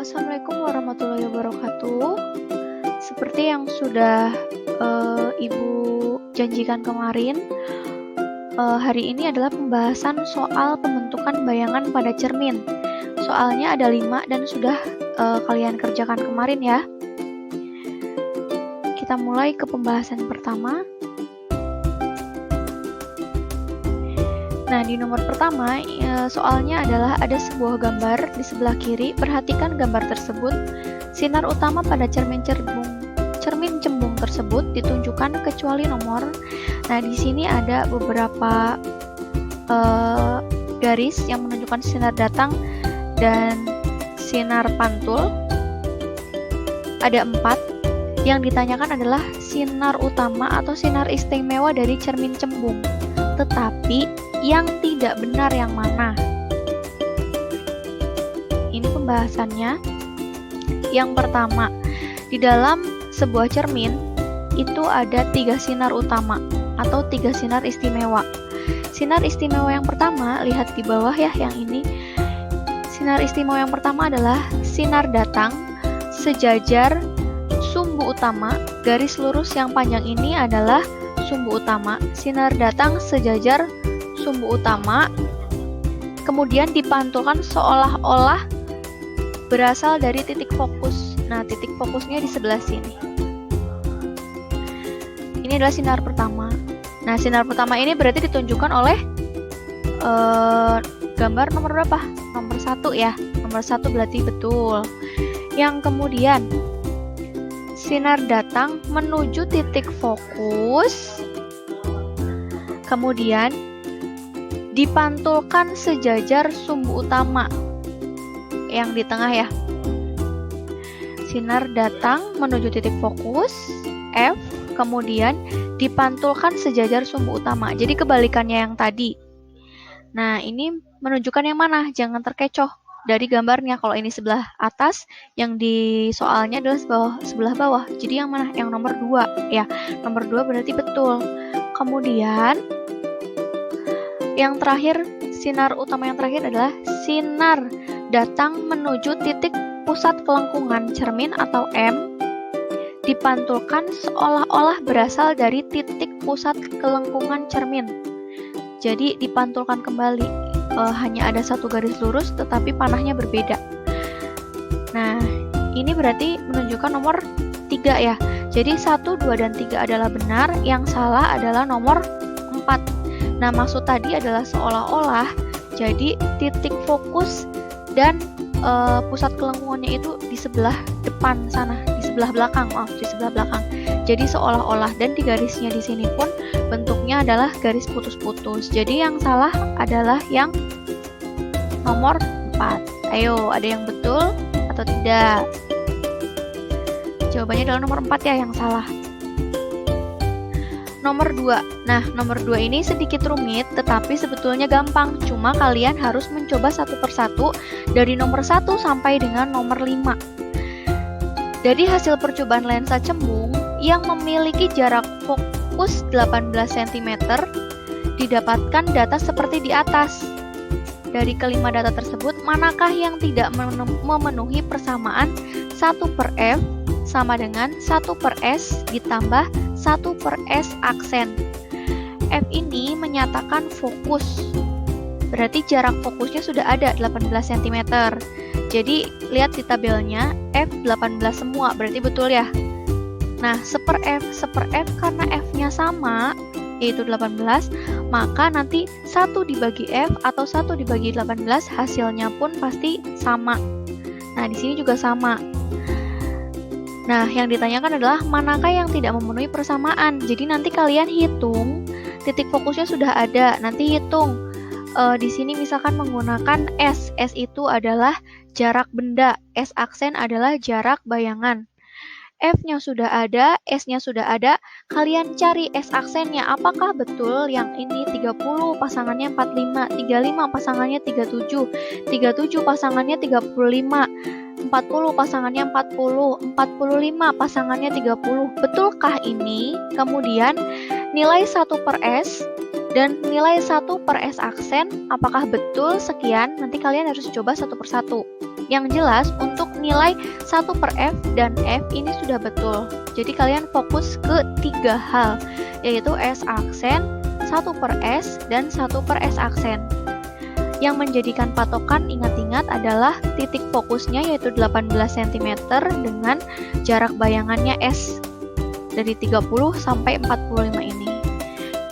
Assalamualaikum warahmatullahi wabarakatuh. Seperti yang sudah Ibu janjikan kemarin, hari ini adalah pembahasan soal pembentukan bayangan pada cermin. Soalnya ada 5 dan sudah kalian kerjakan kemarin ya. Kita mulai ke pembahasan pertama. Nah, di nomor pertama, soalnya adalah ada sebuah gambar di sebelah kiri. Perhatikan gambar tersebut. Sinar utama pada cermin cembung tersebut ditunjukkan kecuali nomor. Nah, di sini ada beberapa garis yang menunjukkan sinar datang dan sinar pantul. Ada 4. Yang ditanyakan adalah sinar utama atau sinar istimewa dari cermin cembung. Tetapi yang tidak benar yang mana? Ini pembahasannya. Yang pertama, di dalam sebuah cermin itu ada 3 sinar utama atau 3 sinar istimewa. Sinar istimewa yang pertama, lihat di bawah ya yang ini. Sinar istimewa yang pertama adalah sinar datang sejajar sumbu utama. Garis lurus yang panjang ini adalah sumbu utama. Sinar datang sejajar sumbu utama, kemudian dipantulkan seolah-olah berasal dari titik fokus. Nah, titik fokusnya di sebelah sini. Ini adalah sinar pertama. Nah, sinar pertama ini berarti ditunjukkan oleh gambar nomor berapa? Nomor 1 ya. Nomor 1 berarti betul. Yang kemudian, sinar datang menuju titik fokus, kemudian dipantulkan sejajar sumbu utama yang di tengah ya. Sinar datang menuju titik fokus F, kemudian dipantulkan sejajar sumbu utama. Jadi kebalikannya yang tadi. Nah, ini menunjukkan yang mana? Jangan terkecoh dari gambarnya. Kalau ini sebelah atas, yang di soalnya adalah sebelah bawah. Jadi yang mana? Yang nomor 2 ya. Nomor 2 berarti betul. Kemudian yang terakhir, sinar utama yang terakhir adalah sinar datang menuju titik pusat kelengkungan cermin atau M, dipantulkan seolah-olah berasal dari titik pusat kelengkungan cermin. Jadi dipantulkan kembali, hanya ada satu garis lurus tetapi panahnya berbeda. Nah, ini berarti menunjukkan nomor 3 ya. Jadi 1, 2, dan 3 adalah benar, yang salah adalah nomor 4. Nah, maksud tadi adalah seolah-olah jadi titik fokus dan pusat kelengkungannya itu di sebelah depan sana, di sebelah belakang, di sebelah belakang. Jadi seolah-olah, dan di garisnya di sini pun bentuknya adalah garis putus-putus. Jadi yang salah adalah yang nomor 4. Ayo, ada yang betul atau tidak? Jawabannya adalah nomor 4 ya yang salah. Nomor 2. Nah, nomor 2 ini sedikit rumit, tetapi sebetulnya gampang. Cuma kalian harus mencoba satu persatu dari nomor 1 sampai dengan nomor 5. Dari hasil percobaan lensa cembung yang memiliki jarak fokus 18 cm, didapatkan data seperti di atas. Dari kelima data tersebut, manakah yang tidak memenuhi persamaan 1/f sama dengan 1/s ditambah 1/s aksen. F ini menyatakan fokus. Berarti jarak fokusnya sudah ada 18 cm. Jadi lihat di tabelnya F 18 semua, berarti betul ya. Nah, 1/f karena F-nya sama, yaitu 18, maka nanti 1 dibagi F atau 1 dibagi 18 hasilnya pun pasti sama. Nah, di sini juga sama. Nah, yang ditanyakan adalah manakah yang tidak memenuhi persamaan. Jadi nanti kalian hitung, titik fokusnya sudah ada. Nanti hitung. Di sini misalkan menggunakan S. S itu adalah jarak benda. S aksen adalah jarak bayangan. F-nya sudah ada, S-nya sudah ada. Kalian cari S aksennya. Apakah betul yang ini 30 pasangannya 45, 35 pasangannya 37, 37 pasangannya 35, 40 pasangannya 40, 45 pasangannya 30. Betulkah ini? Kemudian nilai 1/s dan nilai 1/s aksen, apakah betul? Sekian, nanti kalian harus coba satu persatu. Yang jelas untuk nilai 1 per F dan F ini sudah betul. Jadi kalian fokus ke 3 hal, yaitu S aksen, 1 per S, dan 1 per S aksen. Yang menjadikan patokan, ingat-ingat, adalah titik fokusnya yaitu 18 cm dengan jarak bayangannya S dari 30 sampai 45 ini.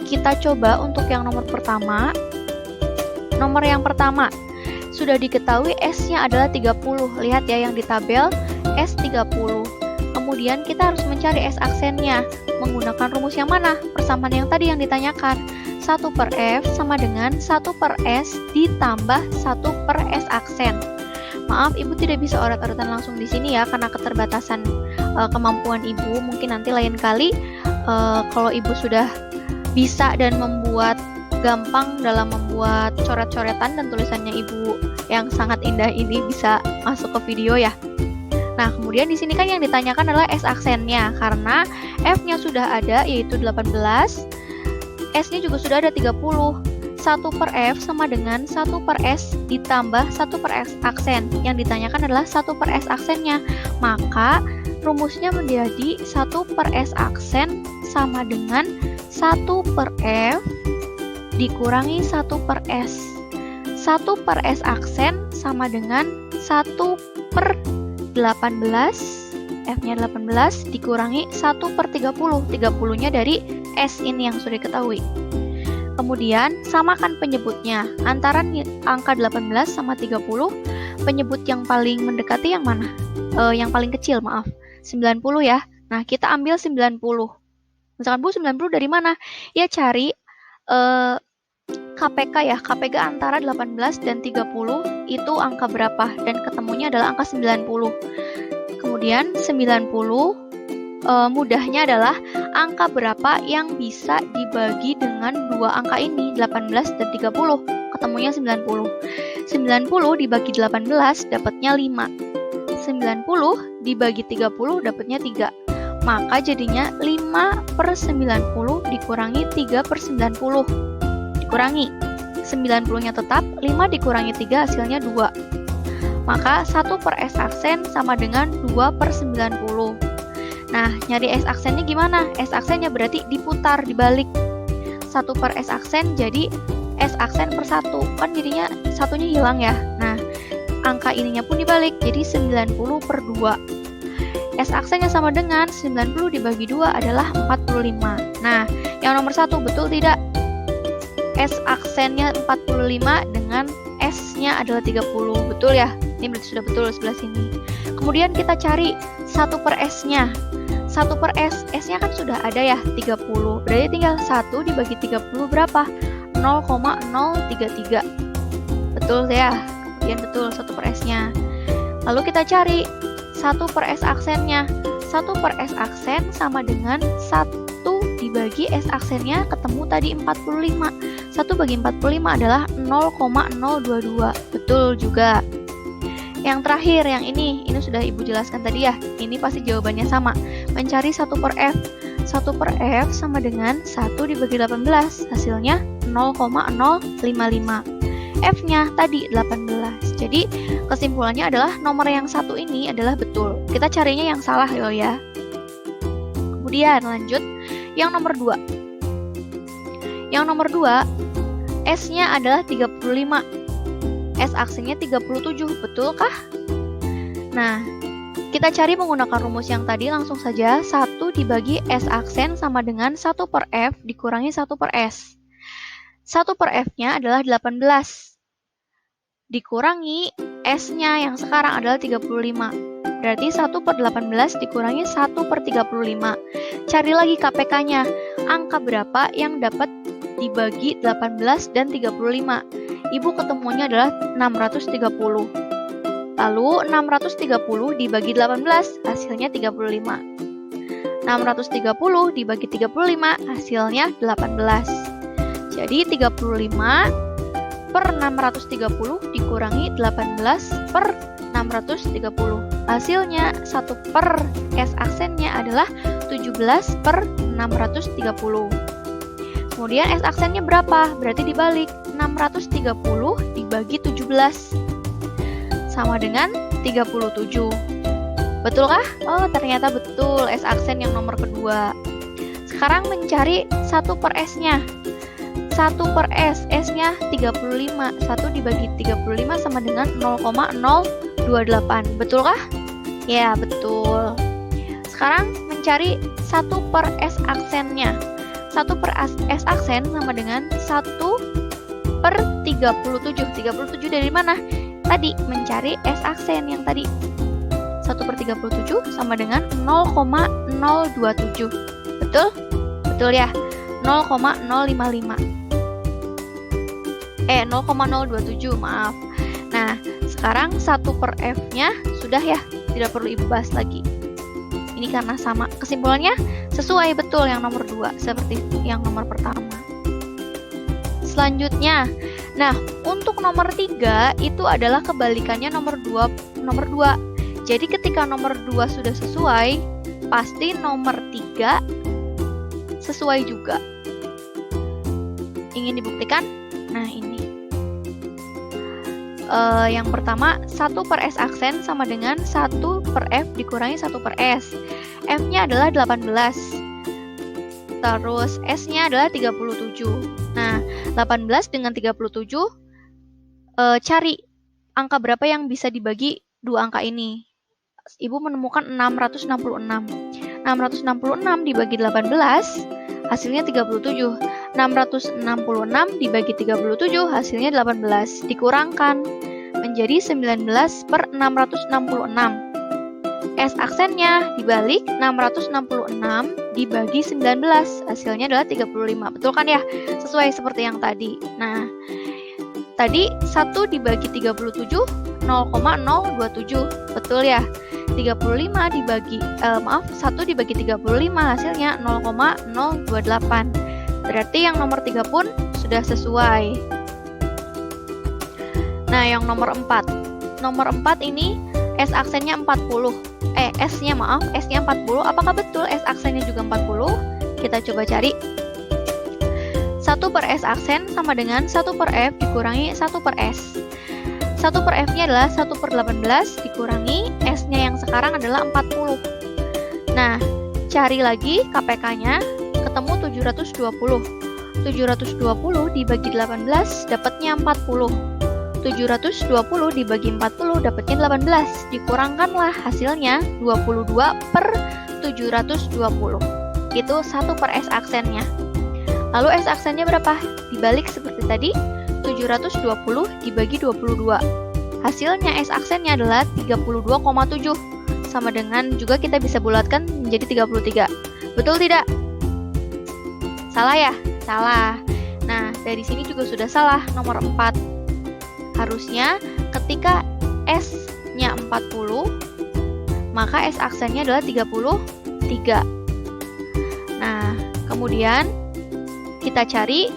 Kita coba untuk yang nomor pertama. Nomor yang pertama, sudah diketahui S-nya adalah 30. Lihat ya yang di tabel, S 30. Kemudian kita harus mencari S aksennya. Menggunakan rumus yang mana? Persamaan yang tadi yang ditanyakan. 1 per F sama dengan 1 per S ditambah 1 per S aksen. Maaf, Ibu tidak bisa oret-oretan langsung di sini ya, karena keterbatasan kemampuan Ibu. Mungkin nanti lain kali kalau Ibu sudah bisa dan membuat gampang dalam membuat coret-coretan dan tulisannya Ibu yang sangat indah ini bisa masuk ke video ya. Nah, kemudian di sini kan yang ditanyakan adalah S aksennya, karena F-nya sudah ada yaitu 18, S-nya juga sudah ada 30. 1 per F sama dengan 1 per S ditambah 1 per S aksen. Yang ditanyakan adalah 1 per S aksennya. Maka rumusnya menjadi 1 per S aksen sama dengan 1 per F dikurangi 1 per S. 1 per S aksen sama dengan 1 per 18, F-nya 18 dikurangi 1 per 30. 30-nya dari S ini yang sudah diketahui. Kemudian samakan penyebutnya. Antara angka 18 sama 30, penyebut yang paling mendekati yang mana? Yang paling kecil, maaf. 90 ya. Nah, kita ambil 90. Misalkan Bu, 90 dari mana? Ya cari KPK ya. KPK antara 18 dan 30 itu angka berapa? Dan ketemunya adalah angka 90. Kemudian 90 mudahnya adalah angka berapa yang bisa dibagi dengan dua angka ini, 18 dan 30. Ketemunya 90. 90 dibagi 18 dapatnya 5. 90 dibagi 30 dapatnya 3. Maka jadinya 5 per 90 dikurangi 3 per 90. Dikurangi. 90-nya tetap, 5 dikurangi 3 hasilnya 2. Maka 1 per S aksen sama dengan 2 per 90. Nah, nyari S aksennya gimana? S aksennya berarti diputar, dibalik. 1 per S aksen jadi S aksen per 1. Kan jadinya satunya hilang ya. Nah, angka ininya pun dibalik, jadi 90 per 2. S aksennya sama dengan 90 dibagi 2 adalah 45. Nah, yang nomor 1 betul tidak? S aksennya 45 dengan S-nya adalah 30. Betul ya? Ini berarti sudah betul sebelah sini. Kemudian kita cari 1 per S-nya. 1 per S, S-nya kan sudah ada ya, 30. Berarti tinggal 1 dibagi 30 berapa? 0,033. Betul ya? Kemudian betul 1 per S-nya. Lalu kita cari 1 per S aksennya. 1 per S aksen sama dengan 1 dibagi S aksennya, ketemu tadi 45. 1 bagi 45 adalah 0,022. Betul juga. Yang terakhir, yang ini sudah Ibu jelaskan tadi ya. Ini pasti jawabannya sama. Mencari 1 per F. 1 per F sama dengan 1 dibagi 18. Hasilnya 0,055. F-nya tadi 18. Jadi kesimpulannya adalah nomor yang 1 ini adalah betul. Kita carinya yang salah ya. Kemudian lanjut yang nomor 2. Yang nomor 2, S-nya adalah 35. S aksennya 37, betulkah? Nah, kita cari menggunakan rumus yang tadi langsung saja. 1 dibagi S aksen sama dengan 1 per F dikurangi 1 per S. 1 per F-nya adalah 18. Dikurangi S-nya yang sekarang adalah 35. Berarti 1 per 18 dikurangi 1 per 35. Cari lagi KPK-nya. Angka berapa yang dapat dibagi 18 dan 35? Ibu ketemunya adalah 630. Lalu 630 dibagi 18 hasilnya 35. 630 dibagi 35 hasilnya 18. Jadi 35 per 630 dikurangi 18 per 630. Hasilnya 1 per S aksennya adalah 17 per 630. Kemudian S aksennya berapa? Berarti dibalik. 630 dibagi 17 sama dengan 37. Betulkah? Oh, ternyata betul, S aksen yang nomor kedua. Sekarang mencari 1 per S-nya. 1 per S, S-nya 35. 1 dibagi 35 sama dengan 0,028. Betulkah? Ya, betul. Sekarang mencari 1 per S aksennya. 1 per S aksen sama dengan 1 per 37. 37 dari mana? Tadi, mencari S aksen yang tadi. 1 per 37 sama dengan 0,027. Betul? Betul ya? 0,055. 0,027, maaf. Nah, sekarang 1 per F-nya sudah ya, tidak perlu Ibu bahas lagi. Ini karena sama. Kesimpulannya sesuai betul yang nomor 2, seperti yang nomor pertama. Selanjutnya, nah, untuk nomor 3 itu adalah kebalikannya nomor 2. Jadi ketika nomor 2 sudah sesuai, pasti nomor 3 sesuai juga. Ingin dibuktikan? Nah, ini. Yang pertama, 1 per S aksen sama dengan 1 per F dikurangi 1 per S. F-nya adalah 18. Terus S-nya adalah 37. Nah, 18 dengan 37, cari angka berapa yang bisa dibagi dua angka ini. Ibu menemukan 666. 666 dibagi 18, hasilnya 37. 666 dibagi 37, hasilnya 18. Dikurangkan menjadi 19 per 666. S aksennya dibalik 666 dibagi 19, hasilnya adalah 35. Betul kan ya? Sesuai seperti yang tadi. Nah, tadi 1 dibagi 37, 0,027. Betul ya? 35 dibagi, 1 dibagi 35, hasilnya 0,028. Berarti yang nomor 3 pun sudah sesuai. Nah, yang nomor 4. Nomor 4 ini S aksennya 40. S-nya 40. Apakah betul S aksennya juga 40? Kita coba cari. 1 per S aksen sama dengan 1 per F dikurangi 1 per S. 1 per F-nya adalah 1 per 18 dikurangi S-nya yang sekarang adalah 40. Nah, cari lagi KPK-nya, ketemu 720. 720 dibagi 18 dapatnya 40. 720 dibagi 40 dapatnya 18. Dikurangkanlah hasilnya 22 per 720. Itu 1 per S aksennya. Lalu S aksennya berapa? Dibalik seperti tadi, 720 dibagi 22. Hasilnya S aksennya adalah 32,7. Sama dengan juga kita bisa bulatkan menjadi 33. Betul tidak? Salah ya? Salah. Nah, dari sini juga sudah salah nomor 4. Harusnya ketika S-nya 40, maka S aksennya adalah 33. Nah, kemudian kita cari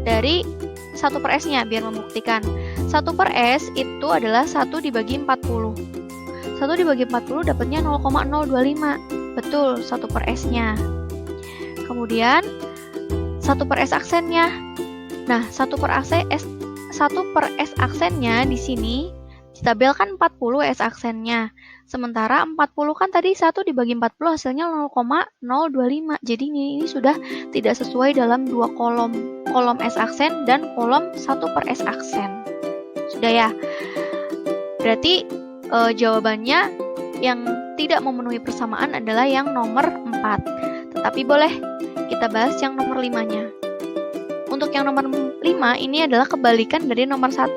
dari 1 per S-nya biar membuktikan. 1 per S itu adalah 1 dibagi 40. 1 dibagi 40 dapatnya 0,025. Betul, 1 per S-nya. Kemudian 1 per S aksennya. Nah, 1 per S aksennya di sini ditabelkan 40 S aksennya. Sementara 40 kan tadi 1 dibagi 40 hasilnya 0,025. Jadi ini sudah tidak sesuai dalam dua kolom S aksen dan kolom 1 per S aksen. Sudah ya? Berarti jawabannya yang tidak memenuhi persamaan adalah yang nomor 4. Tetapi boleh kita bahas yang nomor 5-nya. Untuk yang nomor 5 ini adalah kebalikan dari nomor 1.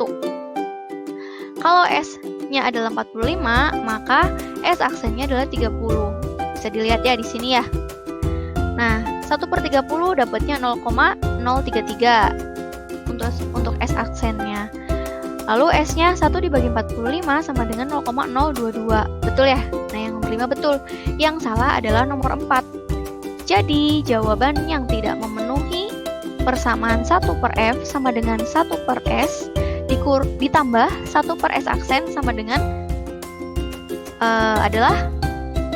Kalau S-nya adalah 45, maka S aksennya adalah 30. Bisa dilihat ya di sini ya. Nah, 1 per 30 dapatnya 0,033 untuk S aksennya. Lalu S-nya 1 dibagi 45 sama dengan 0,022. Betul ya? Nah, yang nomor 5 betul. Yang salah adalah nomor 4. Jadi, jawaban yang tidak memenuhi persamaan 1 per F sama dengan 1 per S ditambah 1 per S aksen sama dengan adalah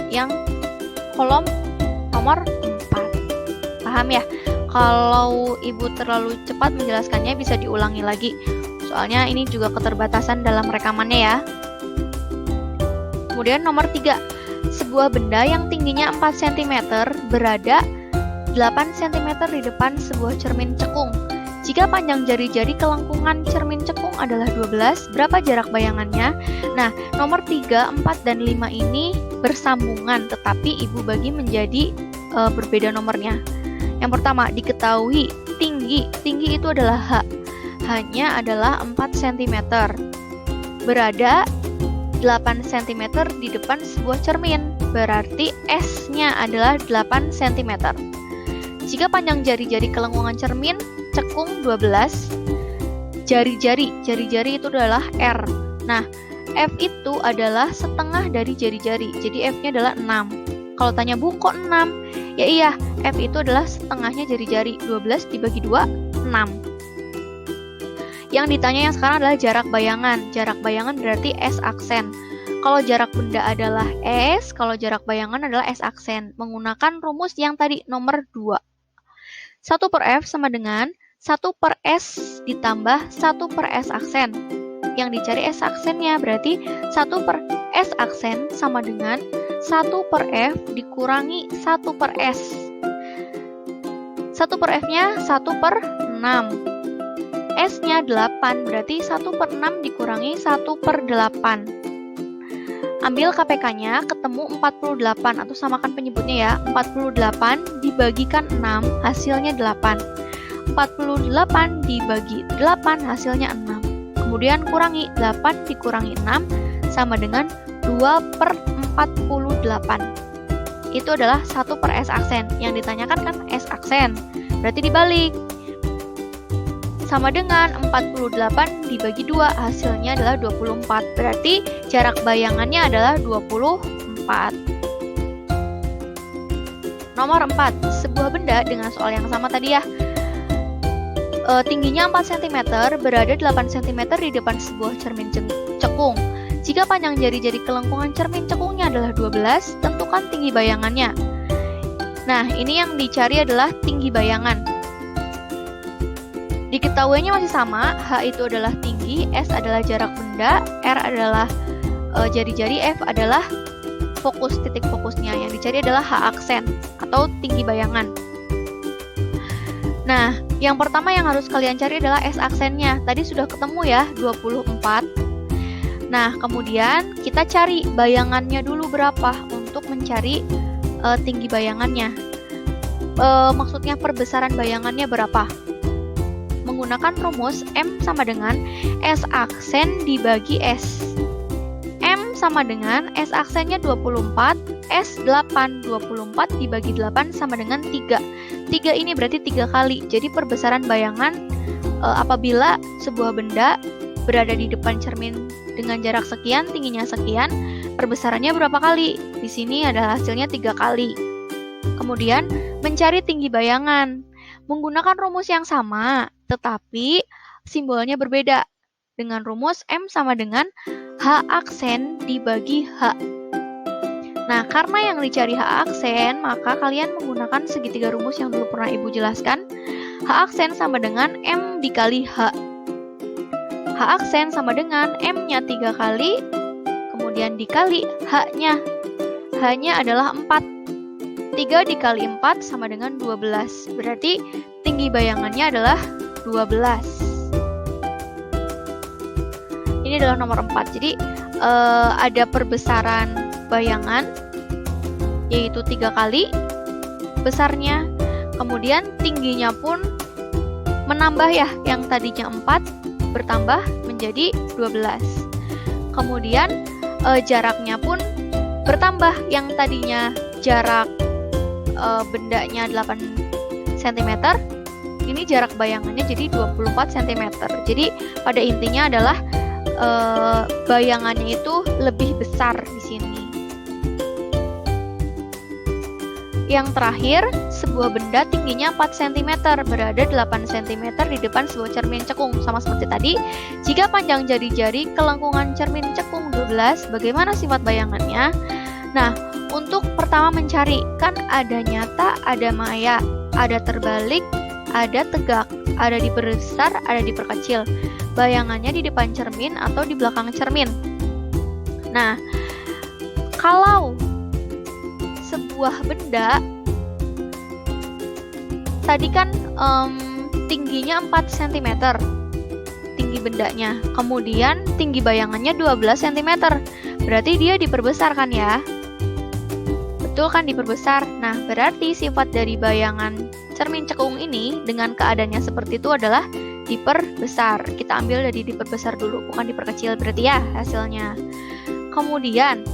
yang kolom nomor 4. Paham ya? Kalau Ibu terlalu cepat menjelaskannya bisa diulangi lagi. Soalnya ini juga keterbatasan dalam rekamannya ya. Kemudian nomor 3, sebuah benda yang tingginya 4 cm berada 8 cm di depan sebuah cermin cekung. Jika panjang jari-jari kelengkungan cermin cekung adalah 12, berapa jarak bayangannya? Nah, nomor 3, 4, dan 5 ini bersambungan, tetapi Ibu bagi menjadi berbeda nomornya. Yang pertama, diketahui tinggi. Tinggi itu adalah H. H-nya adalah 4 cm. Berada 8 cm di depan sebuah cermin. Berarti S-nya adalah 8 cm. Jika panjang jari-jari kelengkungan cermin cekung 12, jari-jari itu adalah R. Nah, F itu adalah setengah dari jari-jari. Jadi F-nya adalah 6. Kalau tanya, Bu, kok 6? Ya iya, F itu adalah setengahnya jari-jari. 12 dibagi 2, 6. Yang ditanya yang sekarang adalah jarak bayangan. Jarak bayangan berarti S aksen. Kalau jarak benda adalah S, kalau jarak bayangan adalah S aksen. Menggunakan rumus yang tadi, nomor 2. 1 per F sama dengan 1 per S ditambah 1 per S aksen. Yang dicari S aksennya, berarti 1 per S aksen sama dengan 1 per F dikurangi 1 per S. 1 per F-nya 1 per 6. S-nya 8, berarti 1 per 6 dikurangi 1 per 8. Ambil KPK-nya, ketemu 48, atau samakan penyebutnya ya. 48 dibagikan 6, hasilnya 8. 48 dibagi 8, hasilnya 6. Kemudian kurangi, 8 dikurangi 6, sama dengan 2 per 48. Itu adalah 1 per S aksen. Yang ditanyakan kan S aksen. Berarti dibalik. Sama dengan 48 dibagi 2, hasilnya adalah 24. Berarti jarak bayangannya adalah 24. Nomor 4, sebuah benda dengan soal yang sama tadi ya. Tingginya 4 cm, berada 8 cm di depan sebuah cermin cekung. Jika panjang jari-jari kelengkungan cermin cekungnya adalah 12, tentukan tinggi bayangannya. Nah, ini yang dicari adalah tinggi bayangan. Diketahuinya masih sama, H itu adalah tinggi, S adalah jarak benda, R adalah jari-jari, F adalah fokus, titik fokusnya. Yang dicari adalah H aksen atau tinggi bayangan. Nah, yang pertama yang harus kalian cari adalah S aksennya. Tadi sudah ketemu ya, 24. Nah, kemudian kita cari bayangannya dulu berapa untuk mencari tinggi bayangannya. Maksudnya perbesaran bayangannya berapa? Menggunakan rumus M sama dengan S aksen dibagi S. M sama dengan S aksennya 24, S 8. 24 dibagi 8 sama dengan 3. 3 ini berarti 3 kali. Jadi perbesaran bayangan apabila sebuah benda berada di depan cermin dengan jarak sekian, tingginya sekian, perbesarannya berapa kali? Di sini ada hasilnya 3 kali. Kemudian mencari tinggi bayangan. Menggunakan rumus yang sama, tetapi simbolnya berbeda. Dengan rumus M sama dengan H aksen dibagi H. Nah, karena yang dicari H aksen, maka kalian menggunakan segitiga rumus yang dulu pernah Ibu jelaskan. H aksen sama dengan M dikali H. H aksen sama dengan M-nya 3 kali, kemudian dikali H-nya. H-nya adalah 4. 3 dikali 4 sama dengan 12. Berarti tinggi bayangannya adalah 12. Ini adalah nomor 4. Jadi ada perbesaran bayangan, yaitu 3 kali besarnya. Kemudian tingginya pun menambah ya, yang tadinya 4 bertambah menjadi 12. Kemudian jaraknya pun bertambah, yang tadinya jarak bendanya 8 cm, ini jarak bayangannya jadi 24 cm. Jadi pada intinya adalah bayangannya itu lebih besar di sini. Yang terakhir, sebuah benda tingginya 4 cm, berada 8 cm di depan sebuah cermin cekung. Sama seperti tadi, jika panjang jari-jari kelengkungan cermin cekung 12, bagaimana sifat bayangannya? Nah, untuk pertama mencari, kan ada nyata, ada maya, ada terbalik, ada tegak, ada diperbesar, ada diperkecil. Bayangannya di depan cermin atau di belakang cermin. Nah, Kalau sebuah benda tadi kan tingginya 4 cm tinggi bendanya, kemudian tinggi bayangannya 12 cm, berarti dia diperbesar kan ya? Betul kan, diperbesar. Nah, berarti sifat dari bayangan cermin cekung ini dengan keadaannya seperti itu adalah diperbesar. Kita ambil dari diperbesar dulu, bukan diperkecil berarti ya hasilnya. Kemudian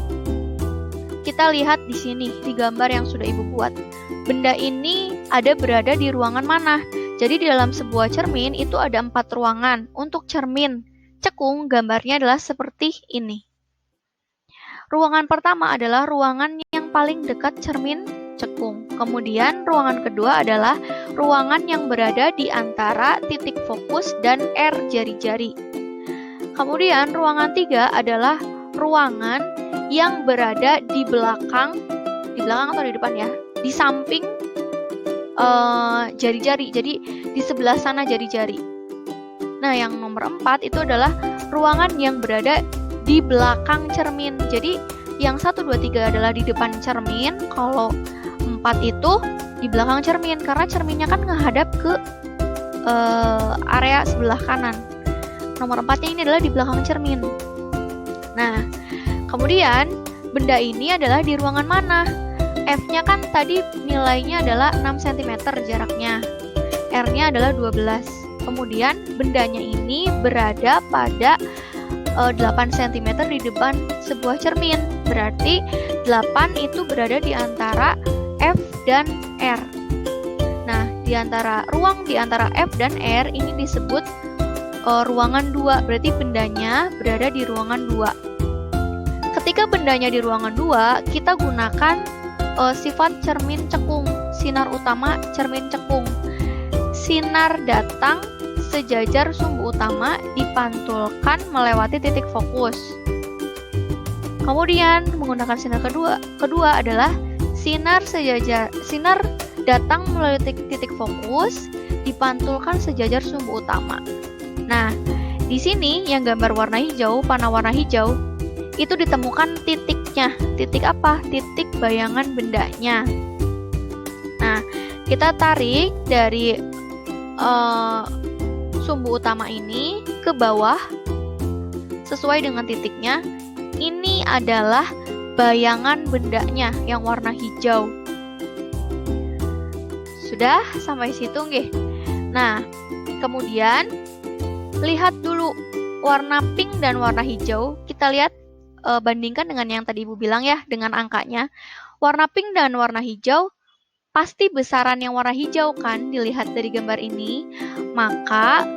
kita lihat di sini di gambar yang sudah Ibu buat. Benda ini berada di ruangan mana? Jadi di dalam sebuah cermin itu ada 4 ruangan. Untuk cermin cekung gambarnya adalah seperti ini. Ruangan pertama adalah ruangan yang paling dekat cermin cekung. Kemudian ruangan kedua adalah ruangan yang berada di antara titik fokus dan R jari-jari. Kemudian ruangan 3 adalah ruangan yang berada di belakang atau di depan ya, di samping jari-jari, jadi di sebelah sana jari-jari. Nah, yang nomor 4 itu adalah ruangan yang berada di belakang cermin. Jadi yang 1, 2, 3 adalah di depan cermin, kalau 4 itu di belakang cermin, karena cerminnya kan menghadap ke area sebelah kanan. Nomor 4-nya ini adalah di belakang cermin. Nah, kemudian benda ini adalah di ruangan mana? F-nya kan tadi nilainya adalah 6 cm jaraknya. R-nya adalah 12. Kemudian bendanya ini berada pada 8 cm di depan sebuah cermin. Berarti 8 itu berada di antara F dan R. Nah, di antara F dan R ini disebut ruangan 2. Berarti bendanya berada di ruangan 2. Ketika bendanya di ruangan 2, kita gunakan sifat cermin cekung, sinar utama cermin cekung. Sinar datang sejajar sumbu utama dipantulkan melewati titik fokus. Kemudian menggunakan sinar kedua adalah sinar datang melalui titik fokus dipantulkan sejajar sumbu utama. Nah, di sini yang gambar warna hijau, panah warna hijau, itu ditemukan titiknya. Titik apa? Titik bayangan bendanya. Nah, kita tarik dari sumbu utama ini ke bawah sesuai dengan titiknya. Ini adalah bayangan bendanya yang warna hijau. Sudah sampai situ nggih? Nah, kemudian lihat dulu warna pink dan warna hijau. Kita lihat bandingkan dengan yang tadi Ibu bilang ya, dengan angkanya. Warna pink dan warna hijau pasti besaran yang warna hijau kan, dilihat dari gambar ini. Maka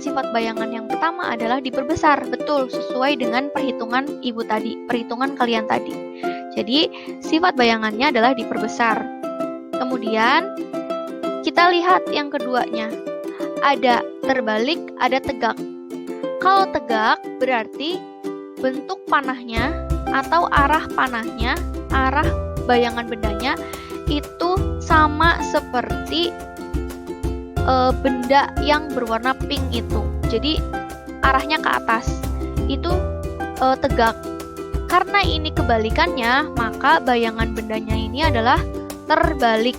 sifat bayangan yang pertama adalah diperbesar. Betul, sesuai dengan perhitungan Ibu tadi, perhitungan kalian tadi. Jadi sifat bayangannya adalah diperbesar. Kemudian kita lihat yang keduanya. Ada terbalik, ada tegak. Kalau tegak berarti bentuk panahnya atau arah panahnya, arah bayangan bendanya itu sama seperti benda yang berwarna pink itu. Jadi arahnya ke atas. Itu tegak. Karena ini kebalikannya, maka bayangan bendanya ini adalah terbalik.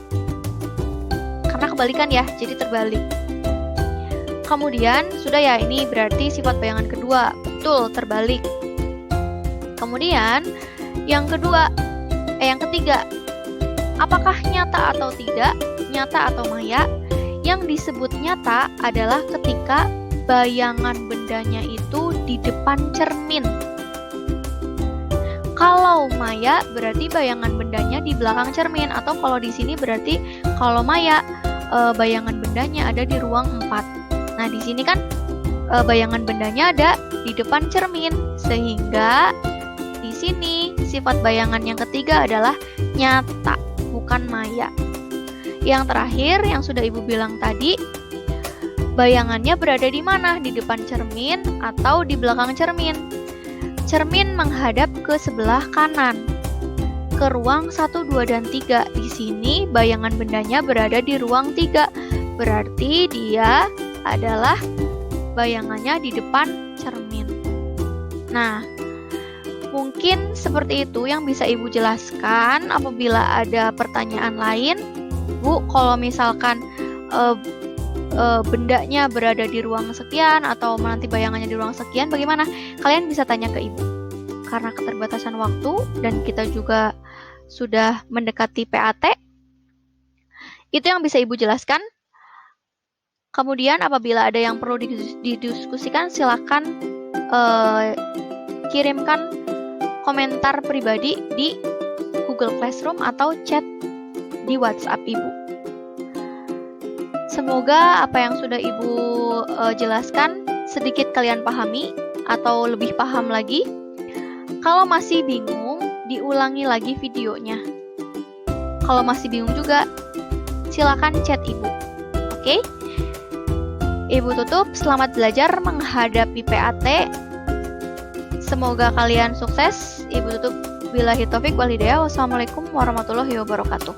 Karena kebalikan ya, jadi terbalik. Kemudian sudah ya, ini berarti sifat bayangan kedua. Betul, terbalik. Kemudian yang ketiga, apakah nyata atau tidak, nyata atau maya? Yang disebut nyata adalah ketika bayangan bendanya itu di depan cermin. Kalau maya berarti bayangan bendanya di belakang cermin, atau kalau di sini berarti kalau maya bayangan bendanya ada di ruang 4. Nah, di sini kan bayangan bendanya ada di depan cermin, sehingga di sini sifat bayangan yang ketiga adalah nyata, bukan maya. Yang terakhir yang sudah Ibu bilang tadi, bayangannya berada di mana? Di depan cermin atau di belakang cermin? Cermin menghadap ke sebelah kanan, ke ruang 1, 2, dan 3. Di sini bayangan bendanya berada di ruang 3. Berarti dia adalah bayangannya di depan cermin. Nah, Mungkin seperti itu yang bisa Ibu jelaskan. Apabila ada pertanyaan lain, Bu, kalau misalkan bendanya berada di ruang sekian atau nanti bayangannya di ruang sekian, bagaimana? Kalian bisa tanya ke Ibu. Karena keterbatasan waktu dan kita juga sudah mendekati PAT, itu yang bisa Ibu jelaskan. Kemudian apabila ada yang perlu didiskusikan, silakan kirimkan komentar pribadi di Google Classroom atau chat di WhatsApp Ibu. Semoga apa yang sudah Ibu jelaskan sedikit kalian pahami atau lebih paham lagi. Kalau masih bingung, diulangi lagi videonya. Kalau masih bingung juga, silakan chat Ibu. Oke? Ibu tutup, selamat belajar menghadapi PAT. Semoga kalian sukses. Ibu tutup, billahi taufik wal hidayah. Wassalamualaikum warahmatullahi wabarakatuh.